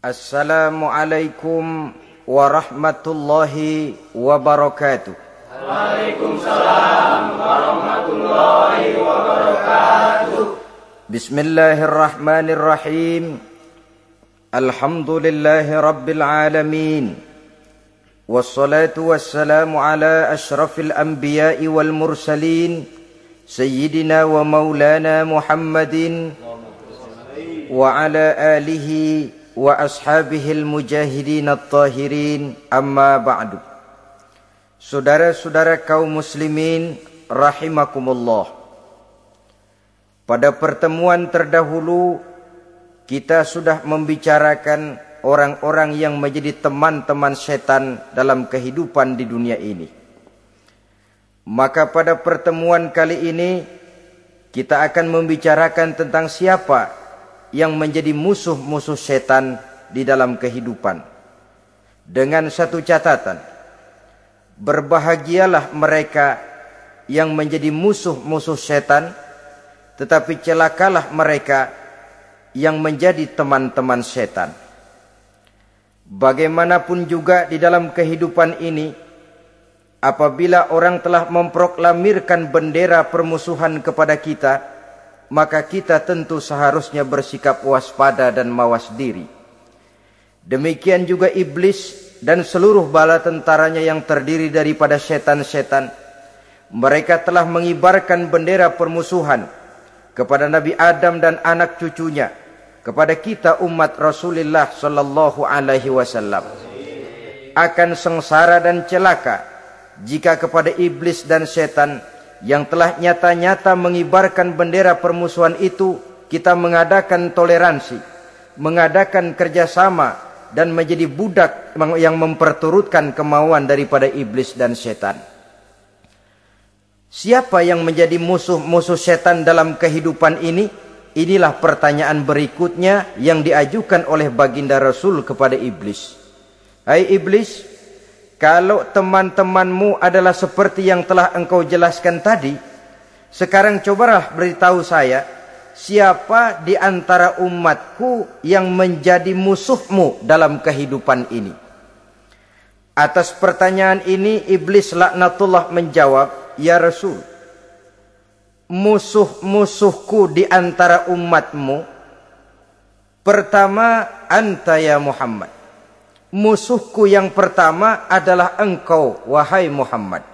Assalamualaikum warahmatullahi wabarakatuh. Waalaikumsalam warahmatullahi wabarakatuh. Bismillahirrahmanirrahim. Alhamdulillahi rabbil alamin. Wassalatu wassalamu ala ashrafil anbiya'i wal mursalin Sayyidina wa maulana Muhammadin wa ala alihi wa ashabihil mujahidin at-tahirin, amma ba'du. Saudara-saudara kaum muslimin rahimakumullah. Pada pertemuan terdahulu kita sudah membicarakan orang-orang yang menjadi teman-teman setan dalam kehidupan di dunia ini. Maka pada pertemuan kali ini kita akan membicarakan tentang siapa yang menjadi musuh-musuh setan di dalam kehidupan. Dengan satu catatan, berbahagialah mereka yang menjadi musuh-musuh setan, tetapi celakalah mereka yang menjadi teman-teman setan. Bagaimanapun juga di dalam kehidupan ini, apabila orang telah memproklamirkan bendera permusuhan kepada kita, maka kita tentu seharusnya bersikap waspada dan mawas diri. Demikian juga iblis dan seluruh bala tentaranya yang terdiri daripada setan-setan. Mereka telah mengibarkan bendera permusuhan kepada Nabi Adam dan anak cucunya, kepada kita umat Rasulullah sallallahu alaihi wasallam. Akan sengsara dan celaka jika kepada iblis dan setan yang telah nyata-nyata mengibarkan bendera permusuhan itu kita mengadakan toleransi, mengadakan kerjasama, dan menjadi budak yang memperturutkan kemauan daripada iblis dan setan. Siapa yang menjadi musuh-musuh setan dalam kehidupan ini? Inilah pertanyaan berikutnya yang diajukan oleh baginda Rasul kepada iblis. Hai iblis, kalau teman-temanmu adalah seperti yang telah engkau jelaskan tadi, sekarang cobalah beritahu saya, siapa di antara umatku yang menjadi musuhmu dalam kehidupan ini? Atas pertanyaan ini, iblis laknatullah menjawab, ya Rasul, musuh-musuhku di antara umatmu, pertama, anta ya Muhammad. Musuhku yang pertama adalah engkau, wahai Muhammad.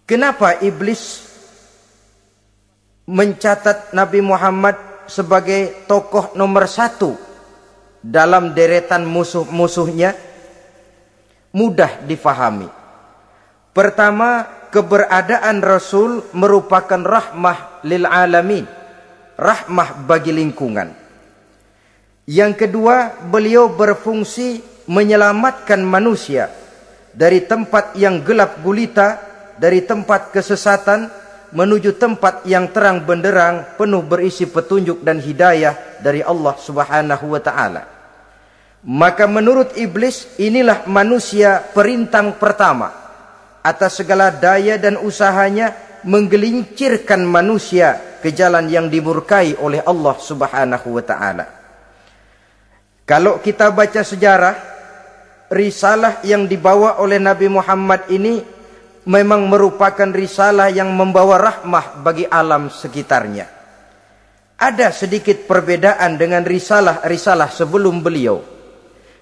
Kenapa iblis mencatat Nabi Muhammad sebagai tokoh nomor satu dalam deretan musuh-musuhnya? Mudah difahami. Pertama, keberadaan Rasul merupakan rahmah lil alamin, rahmah bagi lingkungan. Yang kedua, beliau berfungsi menyelamatkan manusia dari tempat yang gelap gulita, dari tempat kesesatan menuju tempat yang terang benderang, penuh berisi petunjuk dan hidayah dari Allah Subhanahu wa taala. Maka menurut iblis, inilah manusia perintang pertama atas segala daya dan usahanya menggelincirkan manusia ke jalan yang dimurkai oleh Allah Subhanahu wa taala. Kalau kita baca sejarah, risalah yang dibawa oleh Nabi Muhammad ini memang merupakan risalah yang membawa rahmah bagi alam sekitarnya. Ada sedikit perbedaan dengan risalah-risalah sebelum beliau.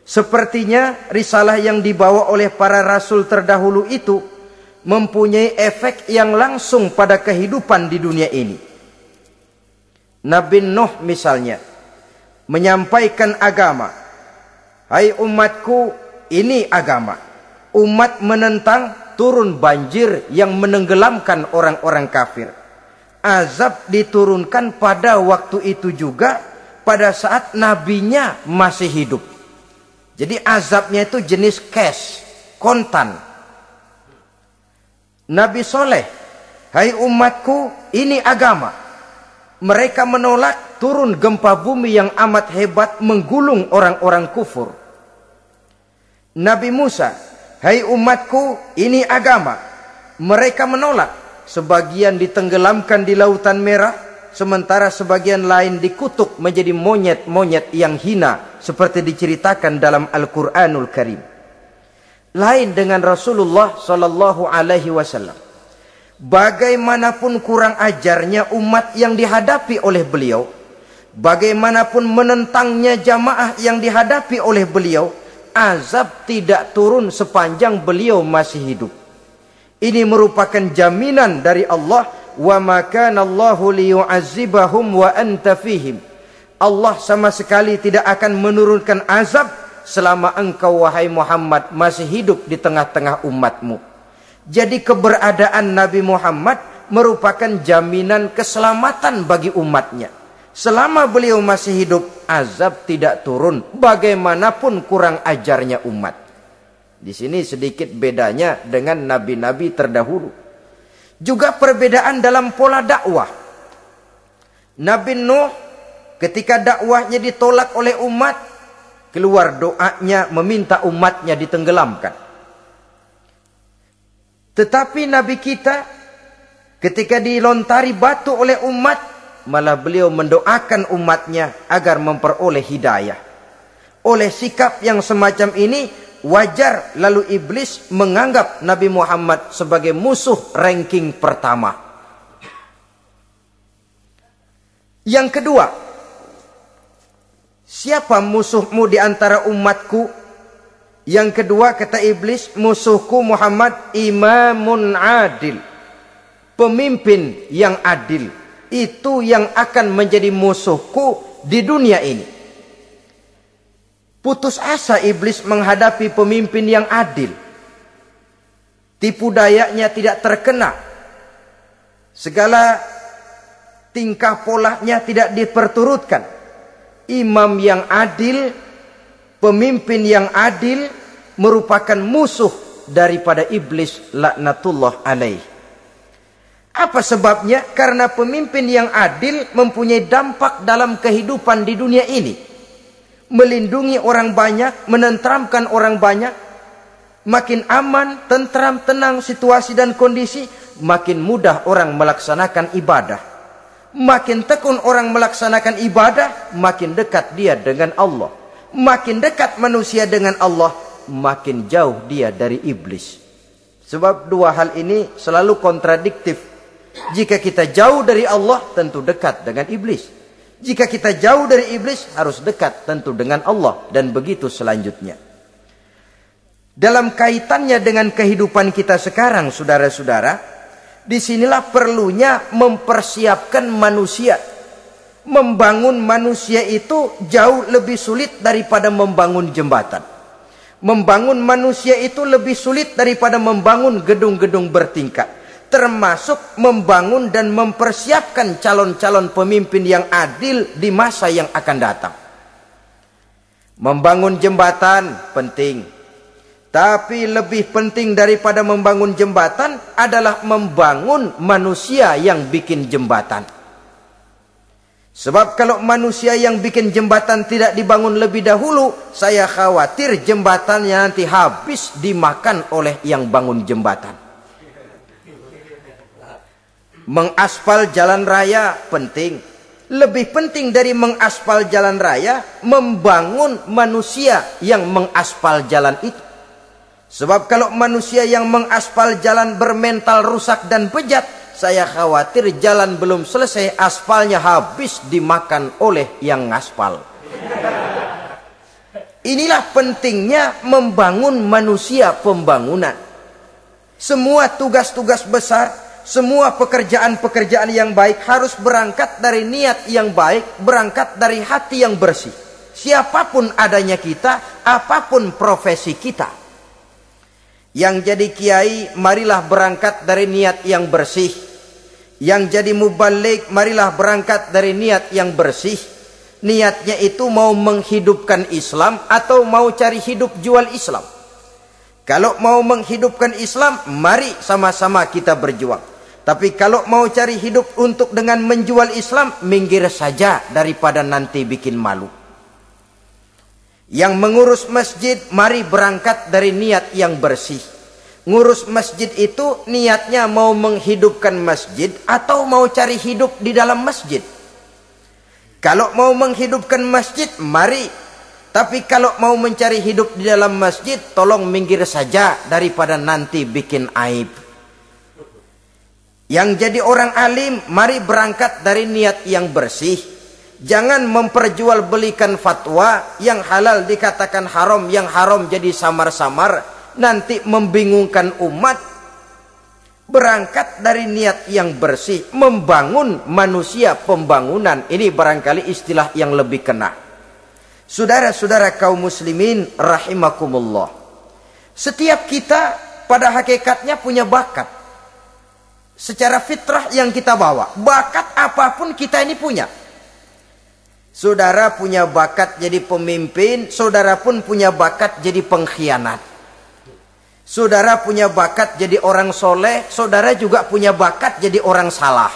Sepertinya risalah yang dibawa oleh para rasul terdahulu itu mempunyai efek yang langsung pada kehidupan di dunia ini. Nabi Nuh misalnya menyampaikan agama. Hai umatku, ini agama. Umat menentang, turun banjir yang menenggelamkan orang-orang kafir. Azab diturunkan pada waktu itu juga, pada saat nabinya masih hidup. Jadi azabnya itu jenis cash, kontan. Nabi Soleh, hai umatku, ini agama. Mereka menolak, turun gempa bumi yang amat hebat menggulung orang-orang kufur. Nabi Musa, hai umatku, ini agama. Mereka menolak, sebagian ditenggelamkan di Lautan Merah, sementara sebagian lain dikutuk menjadi monyet-monyet yang hina seperti diceritakan dalam Al-Qur'anul Karim. Lain dengan Rasulullah sallallahu alaihi wasallam. Bagaimanapun kurang ajarnya umat yang dihadapi oleh beliau, bagaimanapun menentangnya jamaah yang dihadapi oleh beliau, azab tidak turun sepanjang beliau masih hidup. Ini merupakan jaminan dari Allah, wa ma kana Allahu liyu'azzibahum wa anta fihim. Allah sama sekali tidak akan menurunkan azab selama engkau wahai Muhammad masih hidup di tengah-tengah umatmu. Jadi keberadaan Nabi Muhammad merupakan jaminan keselamatan bagi umatnya. Selama beliau masih hidup, azab tidak turun bagaimanapun kurang ajarnya umat. Di sini sedikit bedanya dengan nabi-nabi terdahulu. Juga perbedaan dalam pola dakwah. Nabi Nuh ketika dakwahnya ditolak oleh umat, keluar doanya meminta umatnya ditenggelamkan. Tetapi Nabi kita ketika dilontari batu oleh umat, malah beliau mendoakan umatnya agar memperoleh hidayah. Oleh sikap yang semacam ini, wajar lalu iblis menganggap Nabi Muhammad sebagai musuh ranking pertama. Yang kedua, siapa musuhmu di antara umatku? Yang kedua kata iblis, musuhku Muhammad imamun adil. Pemimpin yang adil. Itu yang akan menjadi musuhku di dunia ini. Putus asa iblis menghadapi pemimpin yang adil. Tipu dayanya tidak terkena. Segala tingkah polanya tidak diperturutkan. Imam yang adil, pemimpin yang adil merupakan musuh daripada iblis laknatullah alaih. Apa sebabnya? Karena pemimpin yang adil mempunyai dampak dalam kehidupan di dunia ini. Melindungi orang banyak, menenteramkan orang banyak. Makin aman, tentram, tenang situasi dan kondisi, makin mudah orang melaksanakan ibadah. Makin tekun orang melaksanakan ibadah, makin dekat dia dengan Allah. Makin dekat manusia dengan Allah, makin jauh dia dari iblis. Sebab dua hal ini selalu kontradiktif. Jika kita jauh dari Allah, tentu dekat dengan iblis. Jika kita jauh dari iblis, harus dekat tentu dengan Allah. Dan begitu selanjutnya. Dalam kaitannya dengan kehidupan kita sekarang, saudara-saudara, disinilah perlunya mempersiapkan manusia. Membangun manusia itu jauh lebih sulit daripada membangun jembatan. Membangun manusia itu lebih sulit daripada membangun gedung-gedung bertingkat. Termasuk membangun dan mempersiapkan calon-calon pemimpin yang adil di masa yang akan datang. Membangun jembatan penting. Tapi lebih penting daripada membangun jembatan adalah membangun manusia yang bikin jembatan. Sebab kalau manusia yang bikin jembatan tidak dibangun lebih dahulu, saya khawatir jembatannya nanti habis dimakan oleh yang bangun jembatan. Mengaspal jalan raya penting. Lebih penting dari mengaspal jalan raya, membangun manusia yang mengaspal jalan itu. Sebab kalau manusia yang mengaspal jalan bermental rusak dan bejat, saya khawatir jalan belum selesai, aspalnya habis dimakan oleh yang ngaspal. Inilah pentingnya membangun manusia pembangunan. Semua tugas-tugas besar, semua pekerjaan-pekerjaan yang baik harus berangkat dari niat yang baik, berangkat dari hati yang bersih. Siapapun adanya kita, apapun profesi kita. Yang jadi kiai, marilah berangkat dari niat yang bersih. Yang jadi mubalik, marilah berangkat dari niat yang bersih. Niatnya itu mau menghidupkan Islam atau mau cari hidup jual Islam. Kalau mau menghidupkan Islam, mari sama-sama kita berjuang. Tapi kalau mau cari hidup untuk dengan menjual Islam, minggir saja daripada nanti bikin malu. Yang mengurus masjid, mari berangkat dari niat yang bersih. Ngurus masjid itu niatnya mau menghidupkan masjid atau mau cari hidup di dalam masjid. Kalau mau menghidupkan masjid, mari. Tapi kalau mau mencari hidup di dalam masjid, tolong minggir saja daripada nanti bikin aib. Yang jadi orang alim, mari berangkat dari niat yang bersih. Jangan memperjualbelikan fatwa, yang halal dikatakan haram, yang haram jadi samar-samar, nanti membingungkan umat. Berangkat dari niat yang bersih, membangun manusia, pembangunan. Ini barangkali istilah yang lebih kena. Saudara-saudara kaum muslimin rahimakumullah. Setiap kita pada hakikatnya punya bakat. Secara fitrah yang kita bawa, bakat apapun kita ini punya. Saudara punya bakat jadi pemimpin, saudara pun punya bakat jadi pengkhianat. Saudara punya bakat jadi orang soleh, saudara juga punya bakat jadi orang salah.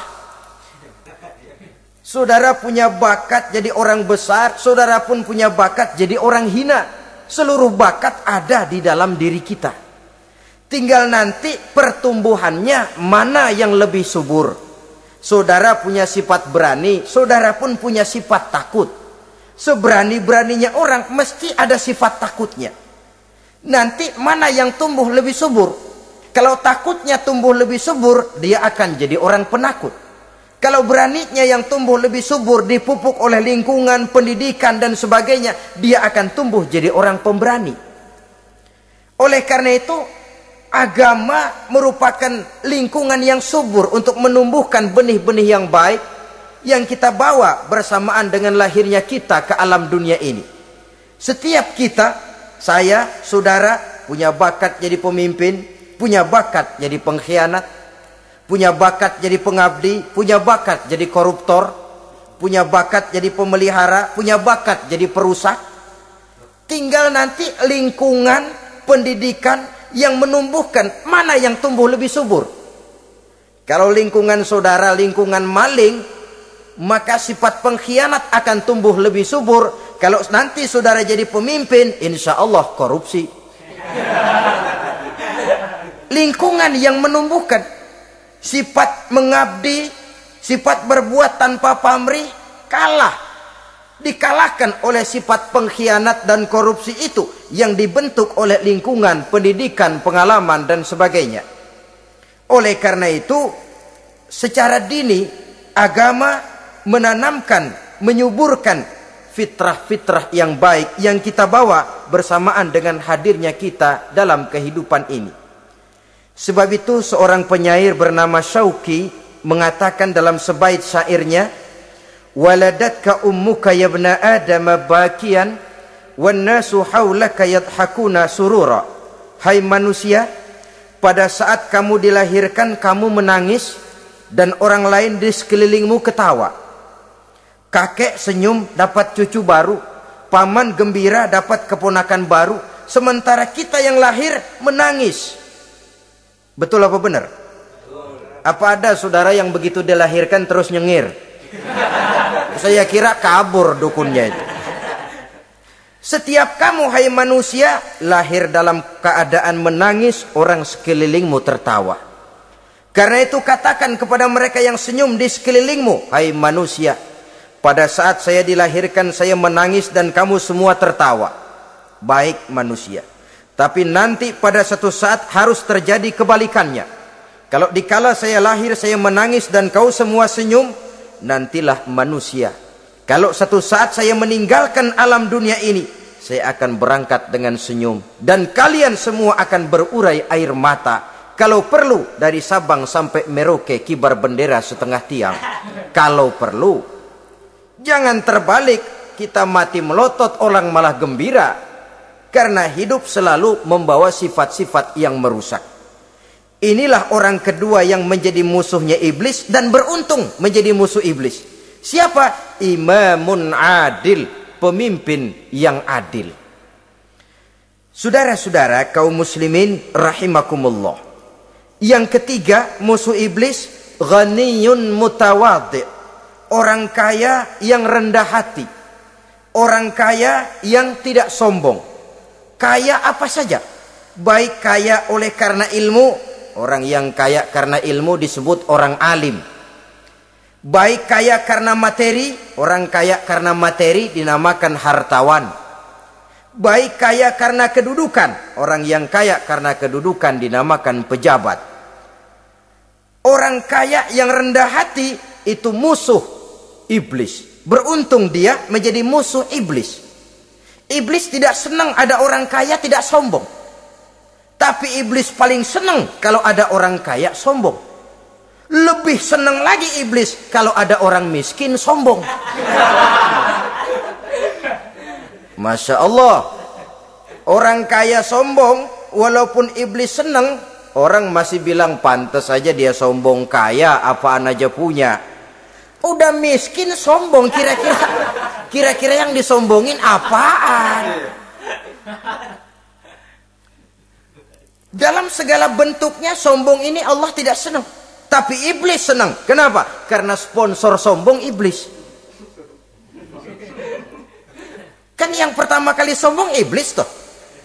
Saudara punya bakat jadi orang besar, saudara pun punya bakat jadi orang hina. Seluruh bakat ada di dalam diri kita. Tinggal nanti pertumbuhannya mana yang lebih subur. Saudara punya sifat berani, saudara pun punya sifat takut. Seberani-beraninya orang mesti ada sifat takutnya. Nanti mana yang tumbuh lebih subur? Kalau takutnya tumbuh lebih subur, dia akan jadi orang penakut. Kalau beraninya yang tumbuh lebih subur, dipupuk oleh lingkungan, pendidikan dan sebagainya, dia akan tumbuh jadi orang pemberani. Oleh karena itu, agama merupakan lingkungan yang subur untuk menumbuhkan benih-benih yang baik yang kita bawa bersamaan dengan lahirnya kita ke alam dunia ini. Setiap kita, saya, saudara, punya bakat jadi pemimpin, punya bakat jadi pengkhianat, punya bakat jadi pengabdi, punya bakat jadi koruptor, punya bakat jadi pemelihara, punya bakat jadi perusak. Tinggal nanti lingkungan, pendidikan yang menumbuhkan mana yang tumbuh lebih subur. Kalau lingkungan saudara lingkungan maling, maka sifat pengkhianat akan tumbuh lebih subur. Kalau nanti saudara jadi pemimpin, insya Allah korupsi. Lingkungan yang menumbuhkan sifat mengabdi, sifat berbuat tanpa pamrih, kalah. Dikalahkan oleh sifat pengkhianat dan korupsi itu yang dibentuk oleh lingkungan, pendidikan, pengalaman dan sebagainya. Oleh karena itu, secara dini agama menanamkan, menyuburkan fitrah-fitrah yang baik yang kita bawa bersamaan dengan hadirnya kita dalam kehidupan ini. Sebab itu seorang penyair bernama Syauqi mengatakan dalam sebaik syairnya, waladatka ummuka ya ibna adam bakian wan nasu haulaka yadhakuna surura. Hai manusia, pada saat kamu dilahirkan kamu menangis dan orang lain di sekelilingmu ketawa. Kakek senyum dapat cucu baru, paman gembira dapat keponakan baru, sementara kita yang lahir menangis. Betul apa benar? Apa ada saudara yang begitu dilahirkan terus nyengir? Saya kira kabur dukunnya itu. Setiap kamu hai manusia lahir dalam keadaan menangis, orang sekelilingmu tertawa. Karena itu katakan kepada mereka yang senyum di sekelilingmu, hai manusia, pada saat saya dilahirkan saya menangis dan kamu semua tertawa. Baik manusia. Tapi nanti pada satu saat harus terjadi kebalikannya. Kalau dikala saya lahir saya menangis dan kau semua senyum, nantilah manusia. Kalau satu saat saya meninggalkan alam dunia ini, saya akan berangkat dengan senyum. Dan kalian semua akan berurai air mata. Kalau perlu dari Sabang sampai Merauke kibar bendera setengah tiang. Kalau perlu. Jangan terbalik, kita mati melotot orang malah gembira. Karena hidup selalu membawa sifat-sifat yang merusak. Inilah orang kedua yang menjadi musuhnya iblis dan beruntung menjadi musuh iblis. Siapa? Imamun adil, pemimpin yang adil. Saudara-saudara kaum muslimin rahimakumullah. Yang ketiga musuh iblis, ghaniyun mutawadhi, orang kaya yang rendah hati, orang kaya yang tidak sombong. Kaya apa saja, Baik kaya oleh karena ilmu, orang yang kaya karena ilmu disebut orang alim. Baik kaya karena materi, orang kaya karena materi dinamakan hartawan. Baik kaya karena kedudukan, orang yang kaya karena kedudukan dinamakan pejabat. Orang kaya yang rendah hati itu musuh iblis. Beruntung dia menjadi musuh iblis. Iblis tidak senang ada orang kaya tidak sombong. Tapi iblis paling senang kalau ada orang kaya sombong. Lebih senang lagi iblis kalau ada orang miskin sombong. Masya Allah. Orang kaya sombong, walaupun iblis senang, orang masih bilang pantas saja dia sombong, kaya apaan aja punya. Udah miskin sombong, kira-kira yang disombongin apaan? Dalam segala bentuknya sombong ini Allah tidak senang. Tapi iblis senang. Kenapa? Karena sponsor sombong iblis. Kan yang pertama kali sombong iblis toh.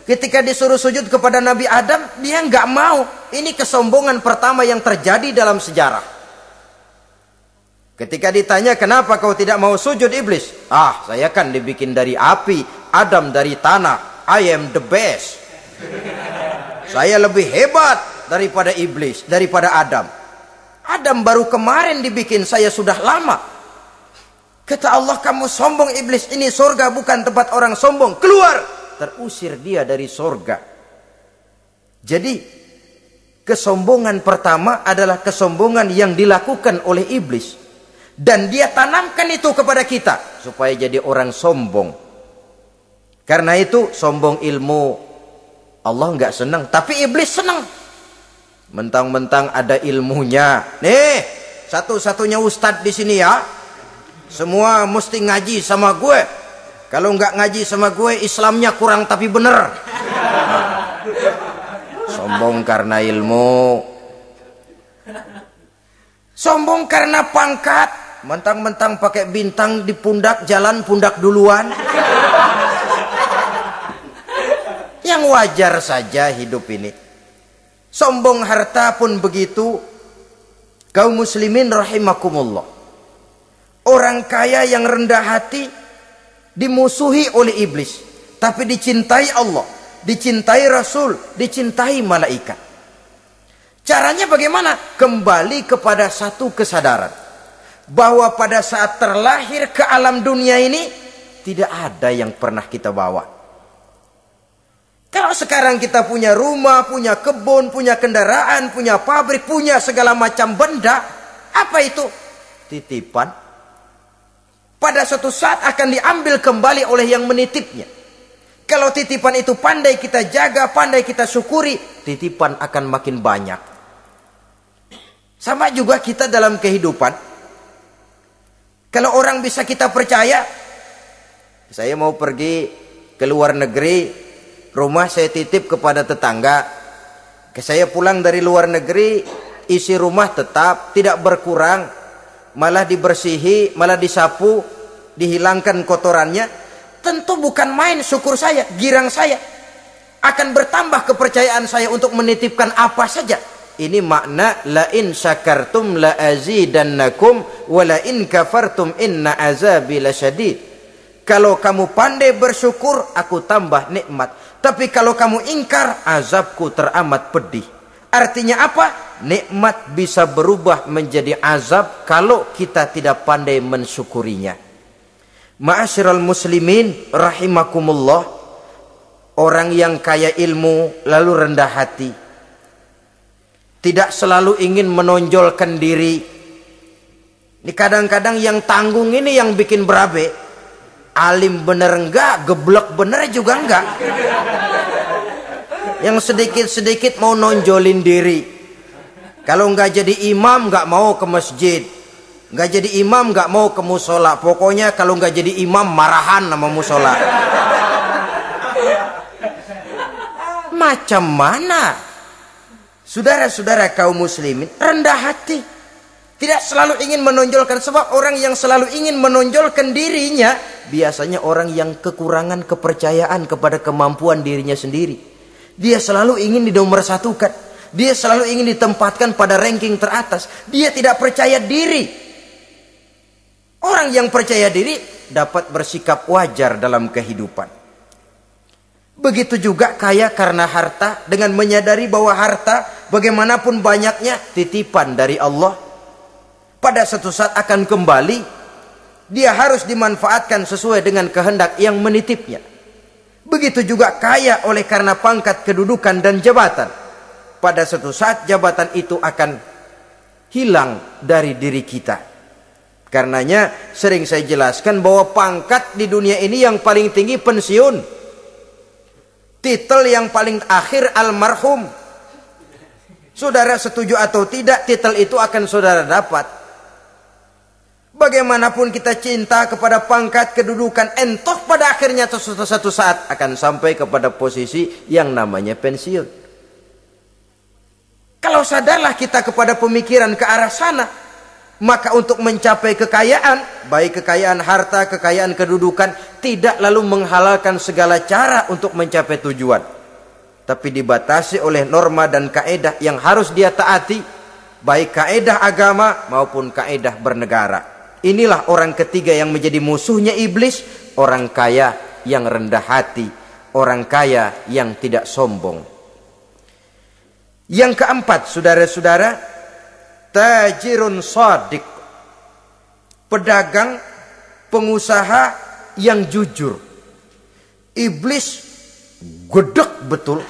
Ketika disuruh sujud kepada Nabi Adam, dia nggak mau. Ini kesombongan pertama yang terjadi dalam sejarah. Ketika ditanya kenapa kau tidak mau sujud iblis? Ah, saya kan dibikin dari api, Adam dari tanah. I am the best. Saya lebih hebat daripada iblis, daripada Adam. Adam baru kemarin dibikin, saya sudah lama. Kata Allah, kamu sombong iblis, ini surga bukan tempat orang sombong. Keluar! Terusir dia dari surga. Jadi, kesombongan pertama adalah kesombongan yang dilakukan oleh iblis. Dan dia tanamkan itu kepada kita, supaya jadi orang sombong. Karena itu, sombong ilmu, Allah nggak senang, tapi iblis senang. Mentang-mentang ada ilmunya. Nih, satu-satunya ustadz di sini ya. Semua mesti ngaji sama gue. Kalau nggak ngaji sama gue, Islamnya kurang tapi bener. Sombong karena ilmu. Sombong karena pangkat. Mentang-mentang pakai bintang di pundak, jalan pundak duluan. Yang wajar saja hidup ini. Sombong harta pun begitu. Kaum muslimin rahimakumullah. Orang kaya yang rendah hati dimusuhi oleh iblis, tapi dicintai Allah, dicintai Rasul, dicintai malaikat. Caranya bagaimana? Kembali kepada satu kesadaran bahwa pada saat terlahir ke alam dunia ini tidak ada yang pernah kita bawa. Kalau sekarang kita punya rumah, punya kebun, punya kendaraan, punya pabrik, punya segala macam benda, apa itu? Titipan. Pada suatu saat akan diambil kembali oleh yang menitipnya. Kalau titipan itu pandai kita jaga, pandai kita syukuri, titipan akan makin banyak. Sama juga kita dalam kehidupan. Kalau orang bisa kita percaya, saya mau pergi ke luar negeri, rumah saya titip kepada tetangga. Saya pulang dari luar negeri, isi rumah tetap tidak berkurang, malah dibersihi, malah disapu, dihilangkan kotorannya. Tentu bukan main syukur saya, girang saya. Akan bertambah kepercayaan saya untuk menitipkan apa saja. Ini makna la in syakartum la azidannakum wa la in kafartum inna azabi lasyadid. Kalau kamu pandai bersyukur, aku tambah nikmat. Tapi kalau kamu ingkar, azabku teramat pedih. Artinya apa? Nikmat bisa berubah menjadi azab kalau kita tidak pandai mensyukurinya. Ma'asyiral muslimin rahimakumullah. Orang yang kaya ilmu lalu rendah hati, tidak selalu ingin menonjolkan diri. Ini kadang-kadang yang tanggung ini yang bikin berabe. Alim bener enggak, geblek bener juga enggak. Yang sedikit-sedikit mau nonjolin diri. Kalau enggak jadi imam enggak mau ke masjid. Enggak jadi imam enggak mau ke musola. Pokoknya kalau enggak jadi imam marahan sama musola. Macam mana? Saudara-saudara kaum muslimin, rendah hati. Tidak selalu ingin menonjolkan, sebab orang yang selalu ingin menonjolkan dirinya biasanya orang yang kekurangan kepercayaan kepada kemampuan dirinya sendiri. Dia selalu ingin dinomorsatukan. Dia selalu ingin ditempatkan pada ranking teratas. Dia tidak percaya diri. Orang yang percaya diri dapat bersikap wajar dalam kehidupan. Begitu juga kaya karena harta, dengan menyadari bahwa harta bagaimanapun banyaknya titipan dari Allah. Pada suatu saat akan kembali. Dia harus dimanfaatkan sesuai dengan kehendak yang menitipnya. Begitu juga kaya oleh karena pangkat, kedudukan, dan jabatan. Pada suatu saat jabatan itu akan hilang dari diri kita. Karenanya sering saya jelaskan bahwa pangkat di dunia ini yang paling tinggi pensiun. Titel yang paling akhir almarhum. Saudara setuju atau tidak, titel itu akan saudara dapat. Bagaimanapun kita cinta kepada pangkat, kedudukan, entah pada akhirnya satu saat akan sampai kepada posisi yang namanya pensiun. Kalau sadarlah kita kepada pemikiran ke arah sana, maka untuk mencapai kekayaan, baik kekayaan harta, kekayaan kedudukan, tidak lalu menghalalkan segala cara untuk mencapai tujuan. Tapi dibatasi oleh norma dan kaedah yang harus dia taati, baik kaedah agama maupun kaedah bernegara. Inilah orang ketiga yang menjadi musuhnya iblis, orang kaya yang rendah hati, orang kaya yang tidak sombong. Yang keempat, saudara-saudara, tajirun shadiq, pedagang, pengusaha yang jujur. Iblis gedek betul,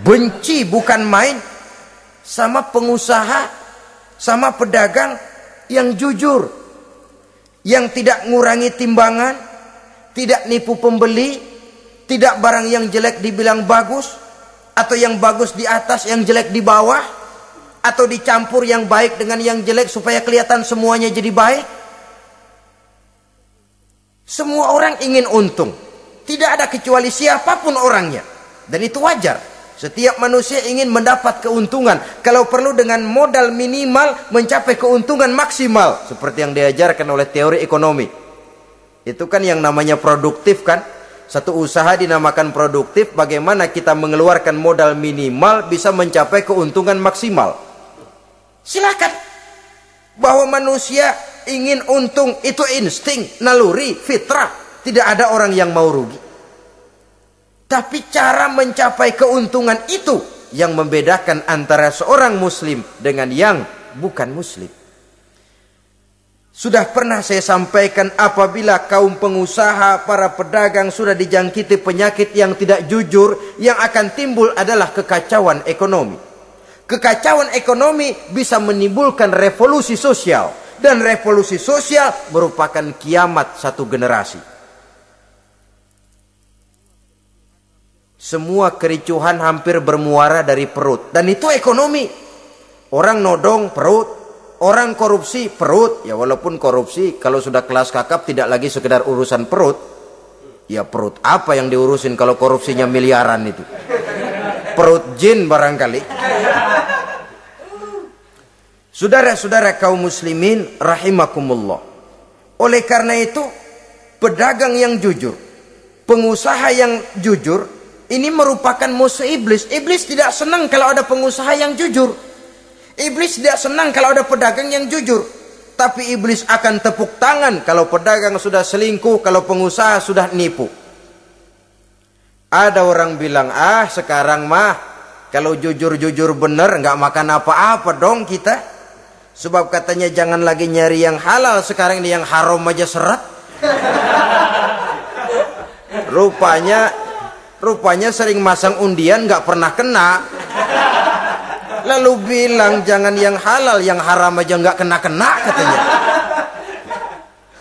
benci bukan main sama pengusaha, sama pedagang yang jujur, yang tidak ngurangi timbangan, tidak nipu pembeli, tidak barang yang jelek dibilang bagus, atau yang bagus di atas yang jelek di bawah, atau dicampur yang baik dengan yang jelek supaya kelihatan semuanya jadi baik. Semua orang ingin untung, tidak ada kecuali siapapun orangnya, dan itu wajar. Setiap manusia ingin mendapat keuntungan, kalau perlu dengan modal minimal mencapai keuntungan maksimal, seperti yang diajarkan oleh teori ekonomi. Itu kan yang namanya produktif kan? Satu usaha dinamakan produktif, bagaimana kita mengeluarkan modal minimal bisa mencapai keuntungan maksimal. Silakan. Bahwa manusia ingin untung itu insting, naluri, fitrah. Tidak ada orang yang mau rugi. Tapi cara mencapai keuntungan itu yang membedakan antara seorang muslim dengan yang bukan muslim. Sudah pernah saya sampaikan, apabila kaum pengusaha, para pedagang sudah dijangkiti penyakit yang tidak jujur, yang akan timbul adalah kekacauan ekonomi. Kekacauan ekonomi bisa menimbulkan revolusi sosial, dan revolusi sosial merupakan kiamat satu generasi. Semua kericuhan hampir bermuara dari perut, dan itu ekonomi. Orang nodong perut, orang korupsi perut. Ya walaupun korupsi kalau sudah kelas kakap tidak lagi sekedar urusan perut. Ya perut apa yang diurusin kalau korupsinya miliaran itu? Perut jin barangkali. Saudara-saudara kaum muslimin rahimakumullah. Oleh karena itu, pedagang yang jujur, pengusaha yang jujur, ini merupakan musuh iblis. Iblis tidak senang kalau ada pengusaha yang jujur. Iblis tidak senang kalau ada pedagang yang jujur. Tapi iblis akan tepuk tangan kalau pedagang sudah selingkuh, kalau pengusaha sudah nipu. Ada orang bilang, sekarang mah kalau jujur-jujur bener nggak makan apa-apa dong kita. Sebab katanya jangan lagi nyari yang halal, sekarang ini yang haram aja seret. Rupanya sering masang undian nggak pernah kena. Lalu bilang jangan yang halal, yang haram aja nggak kena-kena katanya.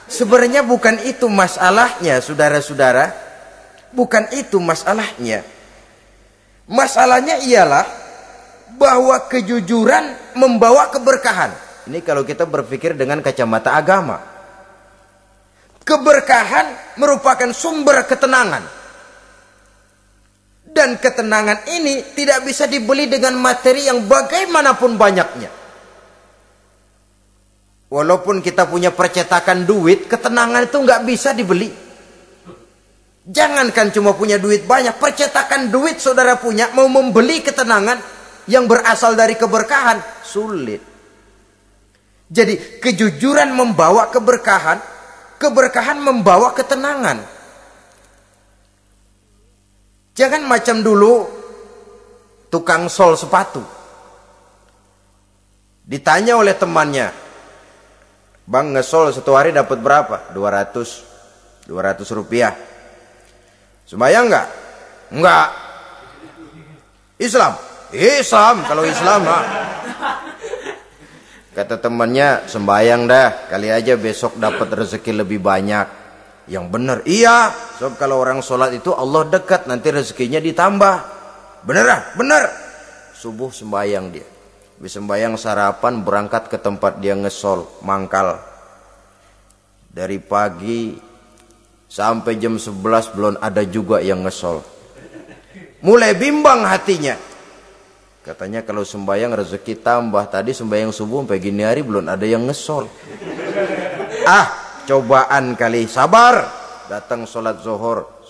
Sebenarnya bukan itu masalahnya, saudara-saudara. Bukan itu masalahnya. Masalahnya ialah bahwa kejujuran membawa keberkahan. Ini kalau kita berpikir dengan kacamata agama. Keberkahan merupakan sumber ketenangan. Dan ketenangan ini tidak bisa dibeli dengan materi yang bagaimanapun banyaknya. Walaupun kita punya percetakan duit, ketenangan itu nggak bisa dibeli. Jangankan cuma punya duit banyak, percetakan duit saudara punya, mau membeli ketenangan yang berasal dari keberkahan, sulit. Jadi kejujuran membawa keberkahan, keberkahan membawa ketenangan. Jangan macam dulu tukang sol sepatu. Ditanya oleh temannya, "Bang, ngesol satu hari dapat berapa?" 200 rupiah. Sembayang enggak? Enggak. Islam? Islam, kalau Islam lah. Kata temannya, "Sembayang dah, kali aja besok dapat rezeki lebih banyak." Yang benar, iya. Sebab kalau orang sholat itu Allah dekat, nanti rezekinya ditambah. Bener ah? Bener. Subuh sembayang dia. Habis sembayang sarapan, berangkat ke tempat dia ngesol, mangkal. Dari pagi sampai jam 11 belum ada juga yang ngesol. Mulai bimbang hatinya. Katanya kalau sembayang rezeki tambah. Tadi sembayang subuh sampai gini hari belum ada yang ngesol. Cobaan kali, sabar. Datang sholat zohor.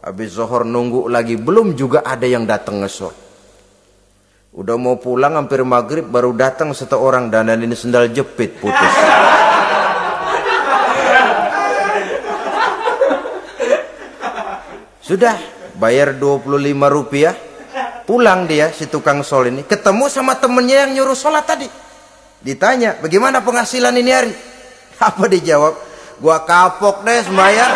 Habis zohor nunggu lagi, belum juga ada yang datang ngesol. Udah mau pulang hampir maghrib, baru datang satu orang dandanin sendal jepit putus. Sudah bayar 25 rupiah, pulang dia si tukang sol ini, ketemu sama temennya yang nyuruh sholat tadi. Ditanya, "Bagaimana penghasilan ini hari?" Apa dijawab? "Gua kapok deh sembahyang."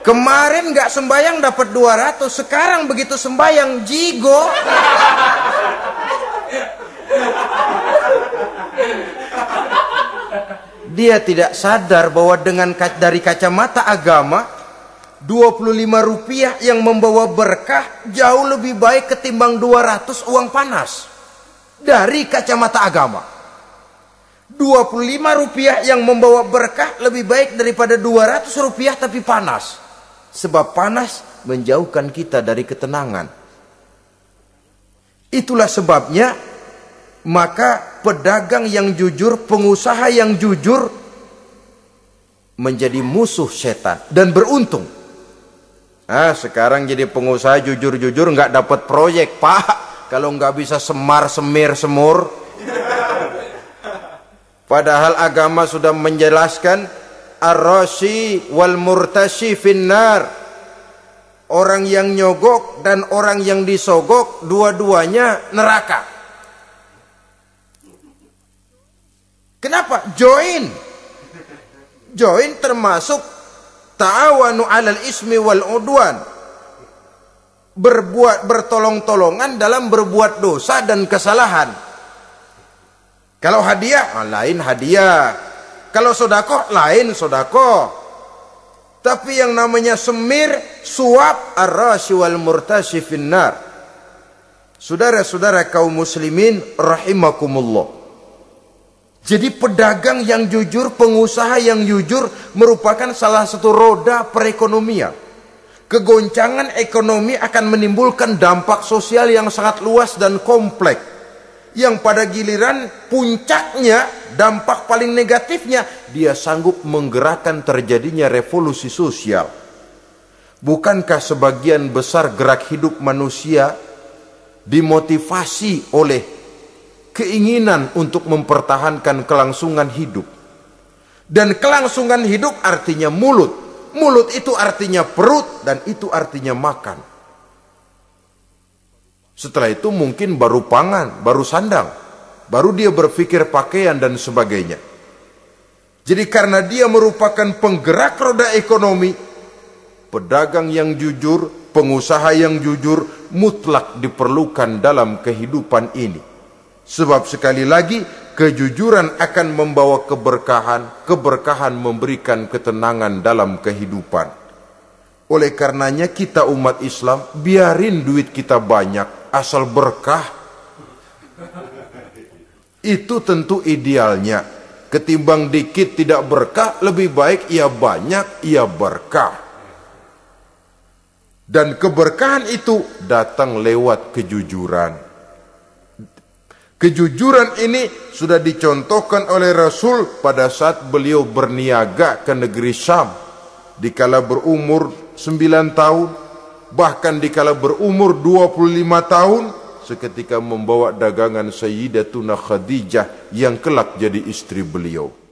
Kemarin nggak sembahyang dapat 200, sekarang begitu sembahyang jigo. Dia tidak sadar bahwa dengan dari kacamata agama, 25 rupiah yang membawa berkah jauh lebih baik ketimbang 200 uang panas. Dari kacamata agama, 25 rupiah yang membawa berkah lebih baik daripada 200 rupiah tapi panas. Sebab panas menjauhkan kita dari ketenangan. Itulah sebabnya, maka pedagang yang jujur, pengusaha yang jujur menjadi musuh setan dan beruntung. Sekarang jadi pengusaha jujur-jujur nggak dapat proyek, Pak. Kalau nggak bisa semur. Padahal agama sudah menjelaskan ar-rashi wal murtashi finnar. Orang yang nyogok dan orang yang disogok dua-duanya neraka. Kenapa? Join termasuk ta'awanu 'alal ismi wal udwan. Bertolong-tolongan dalam berbuat dosa dan kesalahan. Kalau hadiah, lain hadiah. Kalau sedekah, lain sedekah. Tapi yang namanya semir, suap, ar-rashi wal murtashi finnar. Saudara-saudara kaum muslimin rahimakumullah. Jadi pedagang yang jujur, pengusaha yang jujur merupakan salah satu roda perekonomian. Kegoncangan ekonomi akan menimbulkan dampak sosial yang sangat luas dan kompleks. Yang pada giliran puncaknya, dampak paling negatifnya, dia sanggup menggerakkan terjadinya revolusi sosial. Bukankah sebagian besar gerak hidup manusia dimotivasi oleh keinginan untuk mempertahankan kelangsungan hidup? Dan kelangsungan hidup artinya mulut. Mulut itu artinya perut, dan itu artinya makan. Setelah itu mungkin baru pangan, baru sandang, baru dia berpikir pakaian dan sebagainya. Jadi karena dia merupakan penggerak roda ekonomi, pedagang yang jujur, pengusaha yang jujur mutlak diperlukan dalam kehidupan ini. Sebab sekali lagi, kejujuran akan membawa keberkahan, keberkahan memberikan ketenangan dalam kehidupan. Oleh karenanya kita umat Islam, biarin duit kita banyak, asal berkah. Itu tentu idealnya. Ketimbang dikit tidak berkah, lebih baik ia banyak, ia berkah. Dan keberkahan itu datang lewat kejujuran. Kejujuran ini sudah dicontohkan oleh Rasul pada saat beliau berniaga ke negeri Syam. Dikala berumur 9 tahun, bahkan dikala berumur 25 tahun, seketika membawa dagangan Sayyidatuna Khadijah yang kelak jadi istri beliau.